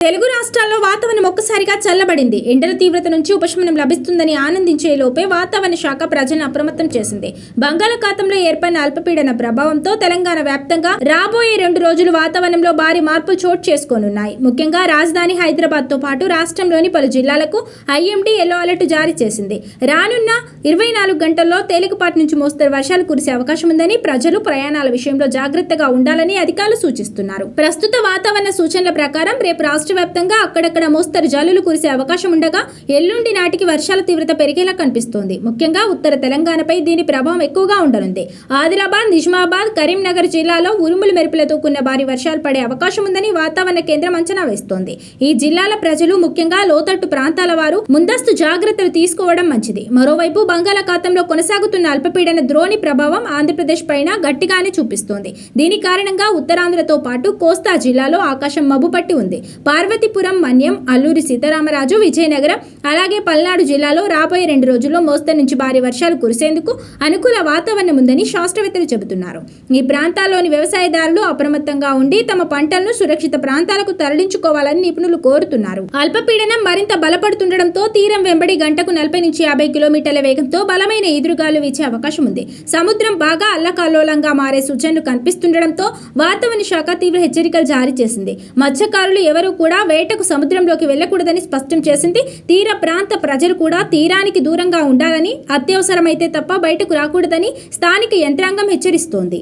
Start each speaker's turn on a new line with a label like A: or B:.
A: తెలుగు రాష్ట్రాల్లో వాతావరణం ఒక్కసారిగా చల్లబడింది. ఎండల తీవ్రత నుంచి ఉపశమనం లభిస్తుందని ఆనందించే లోపే వాతావరణ శాఖ ప్రజలను అప్రమత్తం చేసింది. బంగాళాఖాతంలో ఏర్పడిన అల్పపీడన ప్రభావంతో తెలంగాణ వ్యాప్తంగా రాబోయే 2 రోజులు వాతావరణంలో భారీ మార్పులు చోటు చేసుకోనున్నాయి. ముఖ్యంగా రాజధాని హైదరాబాద్ తో పాటు రాష్ట్రంలోని పలు జిల్లాలకు ఐఎండీ ఎల్లో అలర్ట్ జారీ చేసింది. రానున్న 24 గంటల్లో తేలికపాటి నుంచి మోస్తరు వర్షాలు కురిసే అవకాశం ఉందని, ప్రజలు ప్రయాణాల విషయంలో జాగ్రత్తగా ఉండాలని అధికారులు సూచిస్తున్నారు. ప్రస్తుత వాతావరణ సూచనల ప్రకారం రేపు రాష్ట్ర వ్యాప్తంగా అక్కడక్కడ మోస్తరు జల్లులు కురిసే అవకాశం ఉండగా, ఎల్లుండి నాటికి వర్షాల తీవ్రత పెరిగేలా కనిపిస్తోంది. ముఖ్యంగా ఉత్తర తెలంగాణపై దీని ప్రభావం ఎక్కువగా ఉండనుంది. ఆదిలాబాద్, నిజామాబాద్, కరీంనగర్ జిల్లాలో ఉరుములు మెరుపులతో కూడిన భారీ వర్షాలు పడే అవకాశం ఉందని వాతావరణ కేంద్రం అంచనా వేస్తోంది. ఈ జిల్లాల ప్రజలు, ముఖ్యంగా లోతట్టు ప్రాంతాల వారు ముందస్తు జాగ్రత్తలు తీసుకోవడం మంచిది. మరోవైపు బంగాళాఖాతంలో కొనసాగుతున్న అల్పపీడన ద్రోణి ప్రభావం ఆంధ్రప్రదేశ్ పైన గట్టిగానే చూపిస్తోంది. దీని కారణంగా ఉత్తరాంధ్రతో పాటు కోస్తా జిల్లాలో ఆకాశం మబ్బుపట్టి ఉంది. పార్వతీపురం, మన్యం, అల్లూరి సీతారామరాజు, విజయనగరం అలాగే పల్నాడు జిల్లాలో రాబోయే 2 రోజుల్లో మోస్తరు నుంచి భారీ వర్షాలు కురిసేందుకు అనుకూల వాతావరణం ఉందని శాస్త్రవేత్తలు చెబుతున్నారు. ఈ ప్రాంతాల్లోని వ్యవసాయదారులు అప్రమత్తంగా ఉండి తమ పంటలను సురక్షిత ప్రాంతాలకు తరలించుకోవాలని నిపుణులు కోరుతున్నారు. అల్పపీడనం మరింత బలపడుతుండటంతో తీరం వెంబడి గంటకు 40 నుంచి 50 కిలోమీటర్ల వేగంతో బలమైన ఎదురుగాలు వీచే అవకాశం ఉంది. సముద్రం బాగా అల్లకల్లోలంగా మారే సూచనలు కనిపిస్తుండటంతో వాతావరణ శాఖ తీవ్ర హెచ్చరికలు జారీ చేసింది. మత్స్యకారులు ఎవరూ కూడా వేటకు సముద్రంలోకి వెళ్లకూడదని స్పష్టం చేసింది. తీర ప్రాంత ప్రజలు కూడా తీరానికి దూరంగా ఉండాలని, అత్యవసరమైతే తప్ప బయటకు రాకూడదని స్థానిక యంత్రాంగం హెచ్చరిస్తోంది.